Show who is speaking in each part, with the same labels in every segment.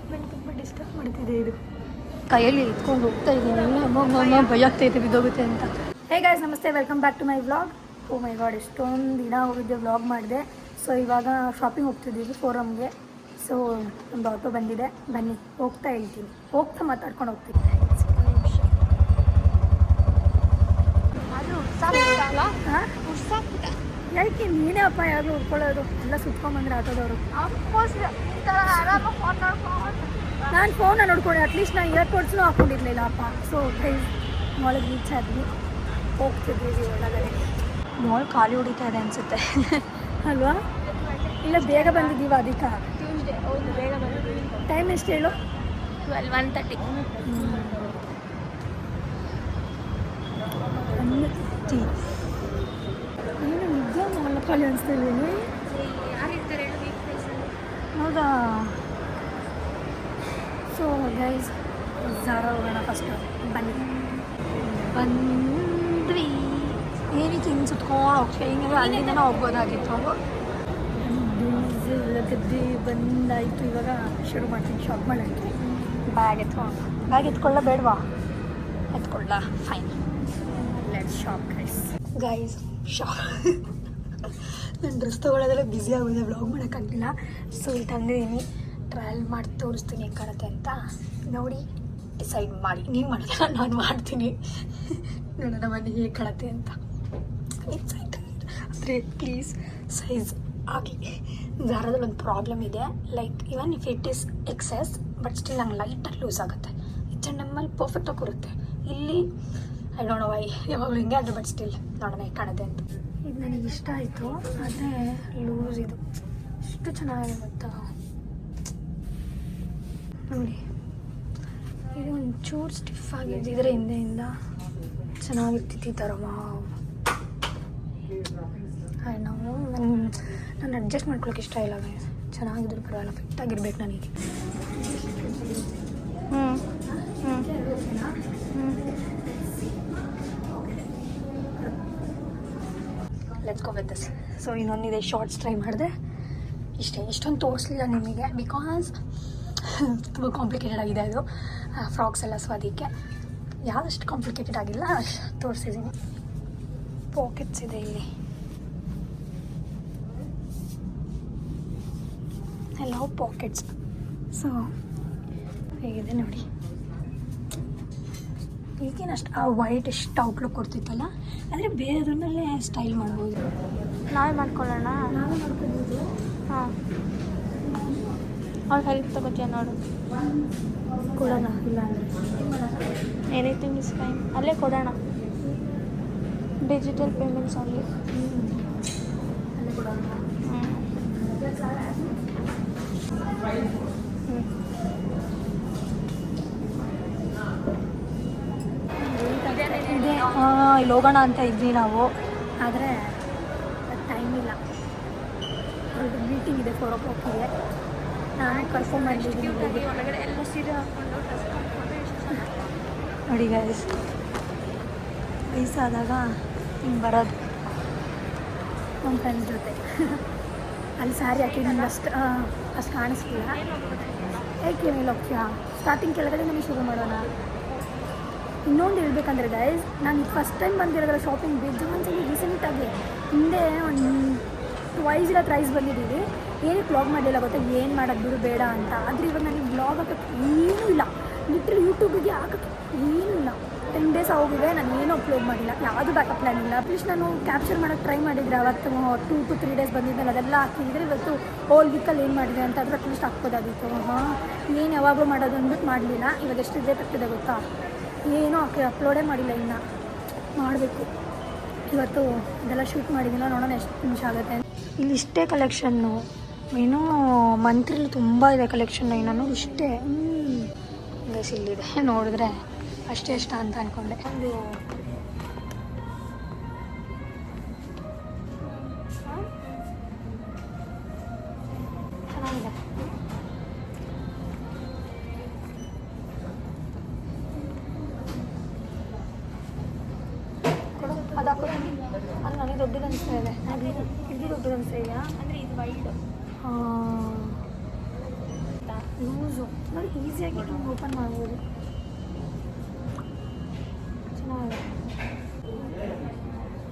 Speaker 1: ನನಗೆ ತುಂಬ ಡಿಸ್ಟರ್ಬ್ ಮಾಡ್ತಿದೆ ಇದು. ಕೈಯಲ್ಲಿ ಇಟ್ಕೊಂಡು ಹೋಗ್ತಾ ಇದ್ದೀನಿ, ಅಮ್ಮ ಭಯ ಆಗ್ತೈತೆ ಬಿದ್ದೋಗುತ್ತೆ ಅಂತ. ಹೇ ಗಾಯ್ಸ್, ನಮಸ್ತೆ, welcome back to my vlog. Oh my god, ಎಷ್ಟೊಂದು ದಿನ ಹೋಗಿದ್ದೆ ವ್ಲಾಗ್ ಮಾಡಿದೆ. ಸೊ ಇವಾಗ ಶಾಪಿಂಗ್ ಹೋಗ್ತಿದ್ದೀವಿ ಫೋರಮ್ಗೆ. ಸೊ ನಮ್ಮದು ಆಟೋ ಬಂದಿದೆ, ಬನ್ನಿ ಹೋಗ್ತಾ ಹೇಳ್ತೀನಿ, ಹೋಗ್ತಾ ಮಾತಾಡ್ಕೊಂಡು ಹೋಗ್ತೀನಿ. ಯಾಕೆ ನೀನೇ ಅಪ್ಪ ಯಾರು ಉಟ್ಕೊಳ್ಳೋದು? ಎಲ್ಲ ಸುತ್ಕೊಂಡ್ಬಂದ್ರೆ ಆಟೋದವರು. ನಾನು ಫೋನ ನೋಡ್ಕೊಂಡೆ, ಅಟ್ಲೀಸ್ಟ್ ನಾನು ಇಯರ್ಪೋರ್ಟ್ಸ್ನೂ ಹಾಕ್ಕೊಂಡಿರ್ಲಿಲ್ಲ ಅಪ್ಪ. ಸೊ ಪ್ರೈಸ್ ಮಾಲಿಗೆ ರೀಚ್ ಆದ್ವಿ, ಹೋಗ್ತಿದ್ದೀವಿ ಒಳಗಡೆ. ಮಾಲ್ ಖಾಲಿ ಹೊಡಿತಾ ಇದೆ ಅನಿಸುತ್ತೆ ಅಲ್ವಾ? ಇಲ್ಲ ಬೇಗ ಬಂದಿದ್ದೀವಿ ಅದಕ್ಕೆ. ಟ್ಯೂಸ್ಡೇ ಹೌದು, ಬೇಗ ಬಂದಿದ್ದೀವಿ. ಟೈಮ್ ಎಷ್ಟು ಹೇಳು? 1:30. ಏನು ನಿಜ ಮಾಲ್ ಖಾಲಿ ಅನಿಸ್ತಿಲ್ವೇನು? ಹೌದಾ? ಸೊ ಗೈಸ್, ಝಾರಾ ಹೋಗೋಣ ಫಸ್ಟು, ಬನ್ನಿ. ಬಂದ್ವಿ. ಏನಕ್ಕೆ ಹಿಂಗೆ ಸುತ್ಕೊಂಡು ಹೋಗ್ತೀವಿ? ಹಿಂಗೆ ಅಲ್ಲಿಂದ ಹೋಗ್ಬೋದಾಗಿತ್ತು. ಗದ್ದೆ ಬಂದಾಯಿತು. ಇವಾಗ ಶುರು ಮಾಡ್ತೀನಿ ಶಾಪ್ ಮಾಡೋಕ್ಕೆ. ಬ್ಯಾಗ್ ಎತ್ಕೊಳ್ಳ ಬೇಡವಾ? ಎತ್ಕೊಳ್ಳ, ಫೈನ್, ಲೆಟ್ಸ್ ಶಾಪ್ ಗೈಸ್. ನನ್ನ ಡ್ರೆಸ್ ತೊಗೊಳ್ಳೋದೆಲ್ಲ ಬ್ಯುಸಿ ಆಗೋದೆ, ವ್ಲಾಗ್ ಮಾಡೋಕ್ಕಾಗಲಿಲ್ಲ. ಸೊ ಇಲ್ಲಿ ತಂದಿದ್ದೀನಿ, ಟ್ರಯಲ್ ಮಾಡಿ ತೋರಿಸ್ತೀನಿ ಹೇಗೆ ಕಾಣುತ್ತೆ ಅಂತ. ನೋಡಿ ಡಿಸೈಡ್ ಮಾಡಿ. ನೀವು ಮಾಡೋದಲ್ಲ, ನಾನು ಮಾಡ್ತೀನಿ. ನೋಡೋಣ ಬನ್ನಿ ಹೇಗೆ ಕಾಣುತ್ತೆ ಅಂತ. ಎಕ್ಸೈಟೆಡ್ ಅಂದರೆ ಪ್ಲೀಸ್ ಸೈಜ್ ಆಗಲಿ. ಝಾರಾದಲ್ಲಿ ಒಂದು ಪ್ರಾಬ್ಲಮ್ ಇದೆ, like even if it is excess but still ನಂಗೆ ಲೈಟಾಗಿ ಲೂಸ್ ಆಗುತ್ತೆ. H&M ಪರ್ಫೆಕ್ಟಾಗಿ ಬರುತ್ತೆ. ಇಲ್ಲಿ ಐ ಡೋಂಟ್ ನೋ ವೈ, ಯಾವಾಗಲೂ ಹಿಂಗೆ ಆದರೆ ಬಟ್ ಸ್ಟಿಲ್ ನೋಡೋಣ ಹೇಗೆ ಕಾಣುತ್ತೆ ಅಂತ. ಇದು ನನಗೆ ಇಷ್ಟ ಆಯಿತು, ಆದರೆ ಲೂಸ್ ಇದು ಎಷ್ಟು ಚೆನ್ನಾಗಿದೆ ಗೊತ್ತಾ? ನೋಡಿ, ಇದು ಒಂಚೂರು ಸ್ಟಿಫ್ ಆಗಿದೆ. ಇದರ ಹಿಂದೆಯಿಂದ ಚೆನ್ನಾಗಿರ್ತಿತ್ತು ಈ ಥರ. ನಾವು ನಾನು ಅಡ್ಜಸ್ಟ್ ಮಾಡ್ಕೊಳಕ್ಕೆ ಇಷ್ಟ ಇಲ್ಲ. ಚೆನ್ನಾಗಿದ್ರು ಪರವಾಗಿಲ್ಲ, ಫಿಟ್ಟಾಗಿರ್ಬೇಕು ನನಗೆ. Let's go with this. So ಇನ್ನೊಂದಿದೆ, ಶಾರ್ಟ್ಸ್ ಟ್ರೈ ಮಾಡಿದೆ. ಇಷ್ಟೊಂದು ತೋರಿಸ್ಲಿಲ್ಲ ನಿಮಗೆ, ಬಿಕಾಸ್ ತುಂಬ ಕಾಂಪ್ಲಿಕೇಟೆಡ್ ಆಗಿದೆ ಅದು, ಫ್ರಾಕ್ಸ್ ಎಲ್ಲ. ಸೊ ಅದಕ್ಕೆ ಯಾವ್ದಷ್ಟು ಕಾಂಪ್ಲಿಕೇಟೆಡ್ ಆಗಿಲ್ಲ, ತೋರಿಸಿದ್ದೀನಿ. ಪಾಕೆಟ್ಸ್ ಇದೆ ಇಲ್ಲಿ, ಎಲ್ಲ ಪಾಕೆಟ್ಸ್. ಸೊ ಹೇಗಿದೆ ನೋಡಿ. ಈಗೇನು ಅಷ್ಟು ಆ ವೈಟ್ ಎಷ್ಟು ಔಟ್ಲುಕ್ ಕೊಡ್ತಿತ್ತಲ್ಲ, ಆದರೆ ಬೇರೆದ್ರ ಮೇಲೆ ಸ್ಟೈಲ್ ಮಾಡ್ಬೋದು. ನಾವೇ ಮಾಡ್ಕೊಳ್ಳೋಣ, ನಾವೇ ಮಾಡ್ಕೊಬೋದು. ಹಾಂ, ಅವ್ರು ಹೆಲ್ಪ್ ತಗೋತೀಯ ನೋಡು, ಕೊಡೋಣ. ಇಲ್ಲ ಅಂದರೆ ಎನಿಥಿಂಗ್ ಇಸ್ ಫೈನ್, ಅಲ್ಲೇ ಕೊಡೋಣ. ಡಿಜಿಟಲ್ ಪೇಮೆಂಟ್ಸ್ ಅಲ್ಲಿ ಅಲ್ಲೇ ಕೊಡೋಣ. ಇಲ್ಲಿ ಹೋಗೋಣ ಅಂತ ಇದ್ವಿ ನಾವು, ಆದರೆ ಟೈಮ್ ಇಲ್ಲ. ಒಂದು ಮೀಟಿಂಗ್ ಇದೆ 4 o'clock. ನಾನು ಕರ್ಕೊಂಡ್ಬಂದಿದ್ದೀನಿ ಒಳಗಡೆ. ಎಲ್ಲ ಸೀರೆ ಹಾಕ್ಕೊಂಡು ನೋಡಿ ಗೈಸ್, ವಯಸ್ಸಾದಾಗ ಹಿಂಗೆ ಬರೋದು ನಮ್ಮ ಫ್ರೆಂಡ್ಸ್ ಜೊತೆ. ಅಲ್ಲಿ ಸ್ಯಾರಿ ಹಾಕಿ ನಿಮ್ಗೆ ಅಷ್ಟು ಕಾಣಿಸ್ತಿಲ್ಲ. ಏಕೆ ಮೇಲೆ ಹೋಗ್ತೀಯಾ? ಸ್ಟಾರ್ಟಿಂಗ್ ಕೆಳಗಡೆ ನಮಗೆ ಶುರು ಮಾಡೋಣ. ಇನ್ನೊಂದು ಹೇಳ್ಬೇಕಂದ್ರೆ ಗೈಸ್, ನಾನು ಫಸ್ಟ್ ಟೈಮ್ ಬಂದಿರೋದ್ರ ಶಾಪಿಂಗ್ ಬೇಜಾನ್ಸಲ್ಲಿ ರೀಸೆಂಟಾಗಿ. ಹಿಂದೆ ಒಂದು 2 ಇಲ್ಲ 3 ಬಂದಿದ್ದೀವಿ. ಏನಕ್ಕೆ ವ್ಲಾಗ್ ಮಾಡಲಿಲ್ಲ ಗೊತ್ತಾ? ಏನು ಮಾಡೋದು ಬಿಡು ಬೇಡ ಅಂತ. ಆದರೆ ಇವಾಗ ನನಗೆ ವ್ಲಾಗ್ ಹಾಕೋಕ್ಕೆ ಏನೂ ಇಲ್ಲ, ಲಿಟ್ರಲಿ ಯೂಟ್ಯೂಬಿಗೆ ಹಾಕೋಕ್ಕೆ ಏನೂ ಇಲ್ಲ. 10 days ಆಗೋಗಿದೆ, ನಾನು ಏನೂ ಅಪ್ಲೋಡ್ ಮಾಡಿಲ್ಲ, ಯಾವುದು ಬ್ಯಾಕಪ್ ಪ್ಲ್ಯಾನ್ ಇಲ್ಲ. ಅಟ್ಲೀಸ್ಟ್ ನಾನು ಕ್ಯಾಪ್ಚರ್ ಮಾಡೋಕ್ಕೆ ಟ್ರೈ ಮಾಡಿದರೆ ಅವತ್ತು 2 to 3 days ಬಂದಿದ್ದಲ್ಲ, ಅದೆಲ್ಲ ಹಾಕಿದ್ರೆ ಇವತ್ತು ಹೋಲ್ ವೀಕಲ್ಲಿ ಏನು ಮಾಡಿದೆ ಅಂತ ಅದ್ರ ಅಟ್ಲೀಸ್ಟ್ ಹಾಕ್ಬೋದಾಗಿತ್ತು. ಏನು ಯಾವಾಗಲೂ ಮಾಡೋದು ಅಂದ್ಬಿಟ್ಟು ಮಾಡಲಿಲ್ಲ. ಇವಾಗ ಎಷ್ಟು ಡೇಟ್ ಆಗ್ತಿದೆ ಗೊತ್ತಾ? ಏನೂ ಅಪ್ಲೋಡೇ ಮಾಡಿಲ್ಲ, ಇನ್ನು ಮಾಡಬೇಕು. ಇವತ್ತು ಇದೆಲ್ಲ ಶೂಟ್ ಮಾಡಿದ್ದಿಲ್ಲ, ನೋಡೋಣ ಎಷ್ಟು ನಿಮಿಷ ಆಗುತ್ತೆ. ಇಲ್ಲಿ ಇಷ್ಟೇ ಕಲೆಕ್ಷನ್ನು, ಏನೋ ಮಂತ್ರಿಲಿ ತುಂಬ ಇದೆ ಕಲೆಕ್ಷನ್. ನಾನು ಇಷ್ಟೇ ಗೈಸ್ ಇಲ್ಲಿದೆ, ನೋಡಿದ್ರೆ ಅಷ್ಟೇ ಇಷ್ಟ ಅಂತ ಅಂದ್ಕೊಂಡೆ. ಒಂದು ಚೆನ್ನಾಗಿದೆ. ಅದು ಹಾಕೋ, ಅದು ನನಗೆ ದೊಡ್ಡದು ಅನಿಸ್ತಾ ಇದೆ. ಇದು ದೊಡ್ಡದು ಅನಿಸ್ತಾ ಇದೆಯಾ? ಅಂದರೆ ಇದು ವೈಡ್. ಹಾಂ ಲೂಸು ನೋಡಿ, ಈಸಿಯಾಗಿ ಹಿಂಗೆ ಓಪನ್ ಮಾಡ್ಬೋದು. ಚೆನ್ನಾಗಿದೆ.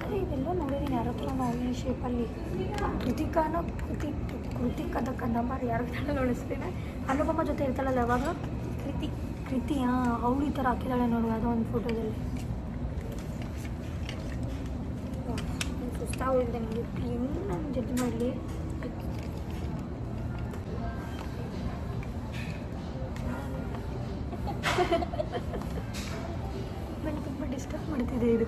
Speaker 1: ಅದೇ ಇದೆಲ್ಲ ನೋಡಿದ್ದೀನಿ ಯಾರ ಹತ್ರ ನಾವು ಈ ಶೇಪಲ್ಲಿ. ಕೃತಿಕಾನೋ ಕೃತಿಕದ ಕಂದಮ್ಮ ಯಾರು ನೋಡಿಸ್ತೇನೆ. ಅನುಪಮ ಜೊತೆ ಇರ್ತಾಳಲ್ಲ ಯಾವಾಗ ಕೃತಿ ಅವಳು ಈ ಥರ ಹಾಕಿದ್ದಾಳೆ ನೋಡು ಯಾವುದೋ ಒಂದು ಫೋಟೋದಲ್ಲಿ. ಸುಸ್ತಾಗೋಗಿದೆ ನನಗೆ, ಹೆಂಗೆ ನಾನು ಜಡ್ಜ್ ಮಾಡಲಿ. ನನಗೆ ತುಂಬ ಡಿಸ್ಟರ್ಬ್ ಮಾಡ್ತಿದೆ ಇದು.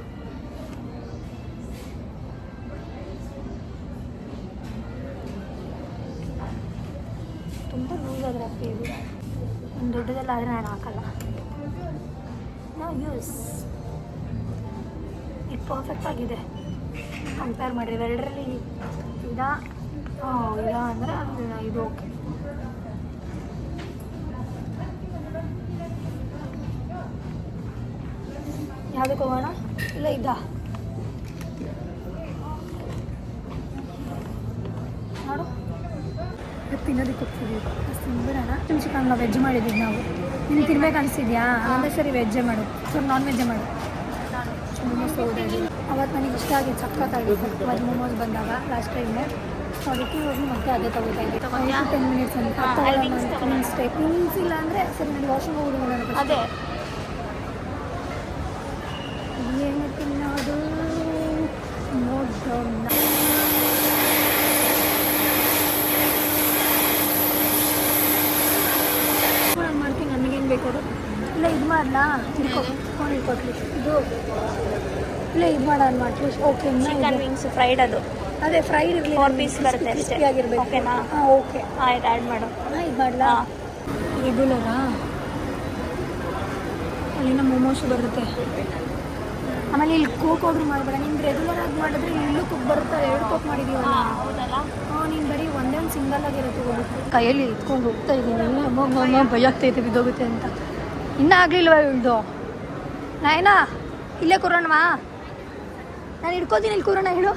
Speaker 1: ತುಂಬ ಲೂಸ್ ಆದರೆ ಅಪ್ಪಿ ಇದು. ಒಂದು ದೊಡ್ಡದಲ್ಲಾದರೆ ನಾನು ಹಾಕಲ್ಲ. ನಾವು ಯೂಸ್ ಇದು ಪರ್ಫೆಕ್ಟ್ ಆಗಿದೆ ಕಂಪೇರ್ ಮಾಡಿರಿ ಎರಡರಲ್ಲಿ. ಇದ ಅಂದರೆ ಇದು ಓಕೆ. ಯಾವುದಕ್ಕೆ ಹೋಗೋಣ? ಇಲ್ಲ ನೋಡು, ತಿನ್ನೋದಕ್ಕೆ ಹೋಗ್ತೀವಿ. ತಿನ್ಬಿಡೋಣ. ಚಿಕನ್ ವೆಜ್ ಮಾಡಿದ್ದೀವಿ ನಾವು. ನಿಮ್ಗೆ ತಿನ್ಬೇಕು ಅನಿಸಿದ್ಯಾ? ಅಂದರೆ ಸರಿ ವೆಜ್ಜೇ ಮಾಡು, ಸೊ ನಾನ್ ವೆಜ್ಜೇ ಮಾಡು. ಮೋಮೋಸ್ ಹೋಗೋದು ಅವತ್ತು ನನಗೆ ಇಷ್ಟ ಆಗಿದ್ದು, ಸಕ್ಕತ್ತಾಗಿತ್ತು. ಅದು ಮೋಮೋಸ್ ಬಂದಾಗ ಲಾಸ್ಟ್ ಟೈಮು. ಸೊ ಅದಕ್ಕೆ ಹೋಗಿ ಮತ್ತೆ ಅದೇ ತಗೋತಾ ಇದ್ದೆ. 10 ಮಿನಿಟ್ಸ್ ಅಂತ ಮಿನಿಟ್ಸ್ ಇಲ್ಲ ಅಂದರೆ ಸರಿ ನನಗೆ ವಾಷಿಂಗ್ ಹೋಗೋದು. ಅದೇ ಏನು ತಿನ್ನೋದು ನೋಡೋಣ. ನಾನು ಮಾಡ್ತೀನಿ, ನನಗೇನು ಬೇಕಾದ್ರು. ಇಲ್ಲ ಇದು ಮಾಡಲಾ? ಕೊಡ್ಲಿ ಇದು. ಇಲ್ಲ ಇದು ಮಾಡೋಣ ಮಾಡ್ಲಿ. ಓಕೆ,
Speaker 2: ಚಿಕನ್ ವಿಂಗ್ಸ್ ಫ್ರೈಡ್, ಅದು
Speaker 1: ಅದೇ ಫ್ರೈಡ್ ಇರಲಿ.
Speaker 2: 4 ಪೀಸ್ ಬರುತ್ತೆ ಅಷ್ಟೇ.
Speaker 1: ಆಗಿರ್ಬೇಕು.
Speaker 2: ಓಕೆನಾ?
Speaker 1: ಹಾಂ ಓಕೆ,
Speaker 2: ಆಯ್ತು, ಆ್ಯಡ್ ಮಾಡು.
Speaker 1: ಇದು ಮಾಡಲಾ? ರೆಗ್ಯುಲರಾ? ಅಲ್ಲಿನ ಮೋಮೋಸ್ ಬರುತ್ತೆ. ಆಮೇಲೆ ಇಲ್ಲಿ ಕೋಕ್ ಆರ್ಡ್ರ್ ಮಾಡಬೇಡ. ನೀನು ರೆಗ್ಯುಲರ್ ಆಗಿ ಮಾಡಿದ್ರೆ ಇಲ್ಲೂ ಕುಕ್ ಬರುತ್ತಾರೆ. 2 ಕೋಕ್ ಮಾಡಿದೀವಲ್ಲ.
Speaker 2: ಹೌದಲ್ಲ?
Speaker 1: ನೀನು ಬರೀ ಒಂದೇ ಸಿಂಗಲ್ ಆಗಿರುತ್ತೆ. ಕೈಯಲ್ಲಿ ಇಟ್ಕೊಂಡು ಹೋಗ್ತಾ ಇದ್ದೀನಿ. ಅಮ್ಮ ಭಯ ಆಗ್ತೈತೆ ಬಿದ್ದೋಗುತ್ತೆ ಅಂತ. ಇನ್ನೂ ಆಗಲಿಲ್ವ ಇಳ್ದು? ನಾಯನಾ ಇಲ್ಲೇ ಕೂರೋಣವಾ? ನಾನು ಹಿಡ್ಕೋತೀನಿ, ಇಲ್ಲಿ ಕೂರೋಣ. ಹೇಳು.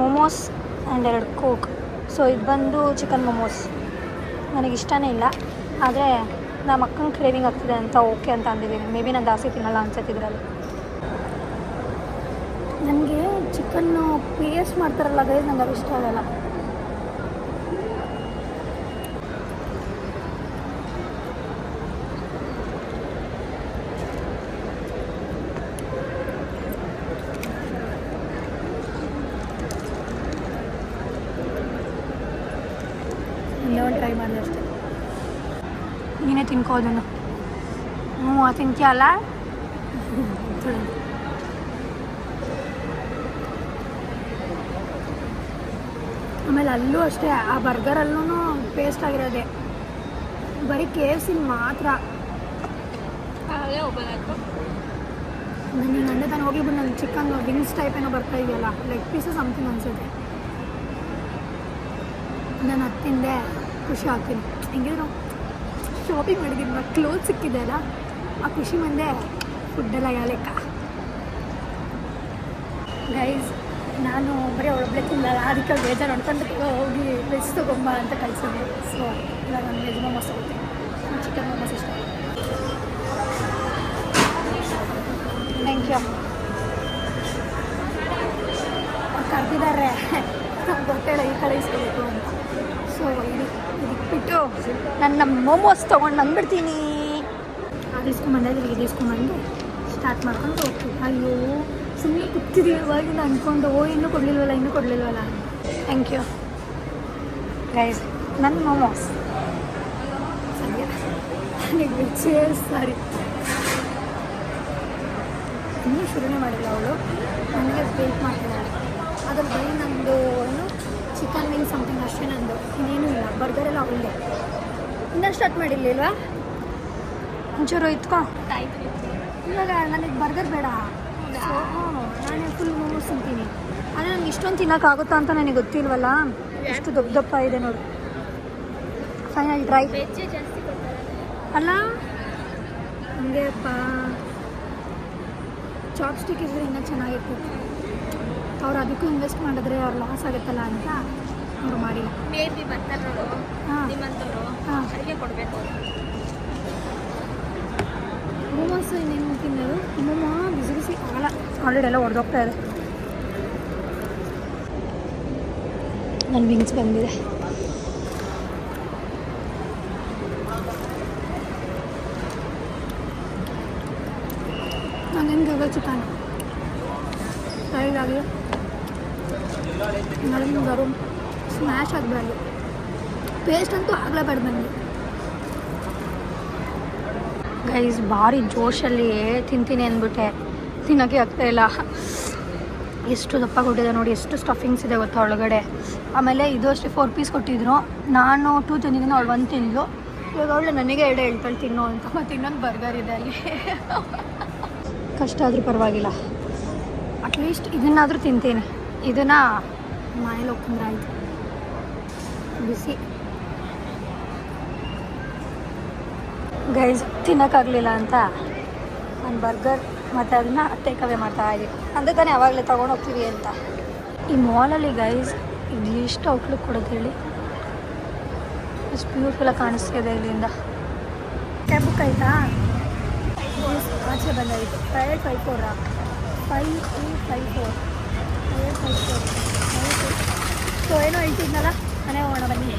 Speaker 1: Momos and 2 coke. ಸೊ ಇದು ಬಂದು ಚಿಕನ್ ಮೋಮೋಸ್. ನನಗಿಷ್ಟನೇ ಇಲ್ಲ, ಆದರೆ ನಮ್ಮ ಅಕ್ಕಂಗೆ ಕ್ರೇವಿಂಗ್ ಆಗ್ತಿದೆ ಅಂತ ಓಕೆ ಅಂತ ಅಂದಿದ್ದೀನಿ. ಮೇ ಬಿ ನಾನು ಜಾಸ್ತಿ ತಿನ್ನಲ್ಲ ಅನ್ಸುತ್ತೆ ಇದರಲ್ಲಿ. ನನಗೆ ಚಿಕನ್ನು ಪೇಸ್ಟ್ ಮಾಡ್ತಾರಲ್ಲ ಗೈಸ್, ನಂಗೆ ಅದು ಇಷ್ಟ ಆಗಲ್ಲ. ಇನ್ನೇ ಒಂದು ಟ್ರೈ ಮಾಡಿದೆ ಅಷ್ಟೇ. ನೀನೇ ತಿನ್ಕೋ ಅದನ್ನು. ತಿಂತೀಯಲ್ಲ? ಆಮೇಲೆ ಅಲ್ಲೂ ಅಷ್ಟೇ, ಆ ಬರ್ಗರಲ್ಲೂ ಪೇಸ್ಟ್ ಆಗಿರೋದೆ. ಬರೀ KFC ಮಾತ್ರ. ನನಗೆ ಅಂದೆ ತಾನು ಹೋಗಿಬಿಟ್ಟು ನನ್ನ ಚಿಕನ್ ವಿಂಗ್ಸ್ ಟೈಪ್ ಏನೋ ಬರ್ತಾ ಇದೆಯಲ್ಲ, ಲೆಗ್ ಪೀಸು ಸಮಥಿಂಗ್ ಅನಿಸುತ್ತೆ. ನಾನು ಹತ್ತಿಂದೆ ಖುಷಿ ಆಗ್ತೀನಿ. ಹೆಂಗಿದ್ರು ಶಾಪಿಂಗ್ ಮಾಡಿದ್ದೀನಿ, ಮತ್ತು ಕ್ಲೋತ್ ಸಿಕ್ಕಿದೆ ಅಲ್ಲ, ಆ ಖುಷಿ ಮುಂದೆ ಫುಡ್ಡೆಲ್ಲ ಯಾವ ಲೆಕ್ಕ. ಗೈಸ್, ನಾನು ಬರೀ ಒಬ್ಬಳೆ ತಿನ್ನಲ್ಲ, ಅದಕ್ಕೆ ಬೇಜಾರು ನೋಡ್ಕೊಂಡು ಹೋಗಿ ವೆಜ್ ತೊಗೊಂಬ ಅಂತ ಕಳಿಸಿದ್ದೆ. ಸೊ ಇವಾಗ ನಾನು ವೆಜ್ ಮೋಮೋಸ್ ತಗೋತೀನಿ. ಚಿಕನ್ ಮೋಮೋಸ್ ಇಷ್ಟ. Thank you. ಕರೆದಿದ್ದಾರೆ, ನಮ್ಗೆ ಗೊತ್ತಿಲ್ಲ ಈ ಕಡೆ ಇಸ್ಕೋಬೇಕು ಅಂತ. ಸೊ ಇದಕ್ಬಿಟ್ಟು ನನ್ನ ಮೋಮೋಸ್ ತೊಗೊಂಡು ಬಂದ್ಬಿಡ್ತೀನಿ. ಅದು ಇಸ್ಕೊಂಬಂದೆ, ಇದು ಇಸ್ಕೊಂಬಂದು ಸ್ಟಾರ್ಟ್ ಮಾಡ್ಕೊಂಡು ಹೋಗ್ತೀವಿ. ಅಯ್ಯೋ ಸುಮ್ಮನೆ ಕೂತಿದ್ದೀವಿ ಇವಾಗಿಂದ ಅಂದ್ಕೊಂಡು, ಇನ್ನೂ ಕೊಡಲಿಲ್ವಲ್ಲ. Thank you guys. ನನ್ನ ಮೋಮೋಸ್ ಸರಿಯಾ? ನನಗೆ ವೆಜ್ ಸಾರಿ ಇನ್ನೂ ಶುರುನೇ ಮಾಡಿಲ್ಲ ಅವಳು. ನನಗೆ ವೇಟ್ ಮಾಡ್ತಿದ್ದಾಳೆ. ಅದ್ರಲ್ಲಿ ಬರೀ ನಂದು ಏನು ಚಿಕನ್ ವಿಂಗ್ ಸಮಥಿಂಗ್ ಅಷ್ಟೇ ನಂದು, ಇನ್ನೇನು ಇಲ್ಲ. ಬರ್ಗರೆಲ್ಲ ಅವಳೇ. ಇನ್ನೂ ಸ್ಟಾರ್ಟ್ ಮಾಡಿರ್ಲಿಲ್ವಾ? ಒಂಚೂರು ಇತ್ಕೋ. ಇವಾಗ ನನಗೆ ಬರ್ಗರ್ ಬೇಡ. ನಾನೇ ಫುಲ್ ಮೋಮೋಸ್ ತಿಂತೀನಿ. ಆದರೆ ನನಗೆ ಇಷ್ಟೊಂದು ತಿನ್ನೋಕ್ಕಾಗುತ್ತಾ ಅಂತ ನನಗೆ ಗೊತ್ತಿಲ್ವಲ್ಲ. ಎಷ್ಟು ದಪ್ಪ ಇದೆ ನೋಡಿ. ಫೈನಲ್ ಟ್ರೈ ಅಲ್ಲ ಹಂಗೆಪ್ಪ. ಚಾಪ್ಸ್ಟಿಕ್ ಇದ್ರೆ ಇನ್ನೂ ಚೆನ್ನಾಗಿರ್ತಿತ್ತು. ಅವ್ರು ಅದಕ್ಕೂ ಇನ್ವೆಸ್ಟ್ ಮಾಡಿದ್ರೆ ಅವ್ರು ಲಾಸ್ ಆಗುತ್ತಲ್ಲ ಅಂತ ಅವ್ರು ಮಾಡಿಲ್ಲ.
Speaker 2: ಮೇ ಬಿ ಬರ್ತಾರೋರು
Speaker 1: ಹಾಂ
Speaker 2: ನಿಮ್ಮಂಥವ್ರು
Speaker 1: ಹಾಂ
Speaker 2: ಅವರಿಗೆ ಕೊಡಬೇಕು.
Speaker 1: ಮೋಮೋಸ್ ಇನ್ನೇನು ತಿನ್ನೋದು ಮೋಮ ಬಿಸಿ ಬಿಸಿ ಆಗಲ್ಲ, ಆಲ್ರೆಡಿ ಎಲ್ಲ ಹೊಡೆದೋಗ್ತಾ ಇದೆ. ನನ್ನ ವಿಂಗ್ಸ್ ಬಂದಿದೆ. ನಾನೇನು ಗವ ಚಿಕನ್ ಫ್ರೈಡ್ ಆಗಿದೆ, ನನಗೆ ಗರು ಸ್ಮ್ಯಾಶ್ ಆಗಬಾರ್ದು, ಪೇಸ್ಟ್ ಅಂತೂ ಆಗಲೇಬಾರ್ದು ನನಗೆ. ಗೈಸ್ ಭಾರಿ ಜೋಶಲ್ಲಿ ತಿಂತೀನಿ ಅಂದ್ಬಿಟ್ಟೆ, ತಿನ್ನೋಕ್ಕೆ ಆಗ್ತಾಯಿಲ್ಲ. ಎಷ್ಟು ದಪ್ಪ ಕೊಟ್ಟಿದೆ ನೋಡಿ, ಎಷ್ಟು ಸ್ಟಫಿಂಗ್ಸ್ ಇದೆ ಗೊತ್ತಾ ಒಳಗಡೆ. ಆಮೇಲೆ ಇದು ಅಷ್ಟೇ 4 ಪೀಸ್ ಕೊಟ್ಟಿದ್ರು, ನಾನು 2 ತಿಂದಿದ್ದೀನಿ, ಅವಳು 1 ತಿಂದ್ಲು. ಇವಾಗ ಅವಳು ನನಗೆ 2 ಹೇಳ್ತಾಳೆ ತಿನ್ನೋ ಅಂತ. ಮತ್ತು ಇನ್ನೊಂದು ಬರ್ಗರ್ ಇದೆ ಅಲ್ಲಿ. ಕಷ್ಟ ಆದರೂ ಪರವಾಗಿಲ್ಲ, ಅಟ್ಲೀಸ್ಟ್ ಇದನ್ನಾದರೂ ತಿಂತೀನಿ. ಇದನ್ನು ಮನೇಲಿ ಹೋಗ್ತಂದ್ರೆ ಆಯಿತು. ಬಿಸಿ ಗೈಸ್ ತಿನ್ನೋಕ್ಕಾಗಲಿಲ್ಲ ಅಂತ ನಾನು ಬರ್ಗರ್ ಮತ್ತು ಅದನ್ನು ಟೇಕ್ ಅವೇ ಮಾಡ್ತಾಯಿದ್ದೀನಿ. ಅಂದರೆ ತಾನೇ ಯಾವಾಗಲೇ ತೊಗೊಂಡು ಹೋಗ್ತೀವಿ ಅಂತ. ಈ ಮಾಲಲ್ಲಿ ಗೈಸ್ ಇದು ಎಷ್ಟು ಔಟ್ಲುಕ್ ಕೊಡೋದು ಹೇಳಿ, ಎಷ್ಟು ಬ್ಯೂಟಿಫುಲ್ಲಾಗಿ ಕಾಣಿಸ್ತಿದೆ ಇಲ್ಲಿಂದ. ಕ್ಯಾಬ್ ಬುಕ್ ಆಯಿತಾ? ಆಚೆ ಬಂದಾಯಿತು. 554 5354 554. ಸೊ ಏನೋ ಹೇಳ್ತಿದ್ನಲ್ಲ, ಮನೆ ಹೋಗೋಣ ಬನ್ನಿ.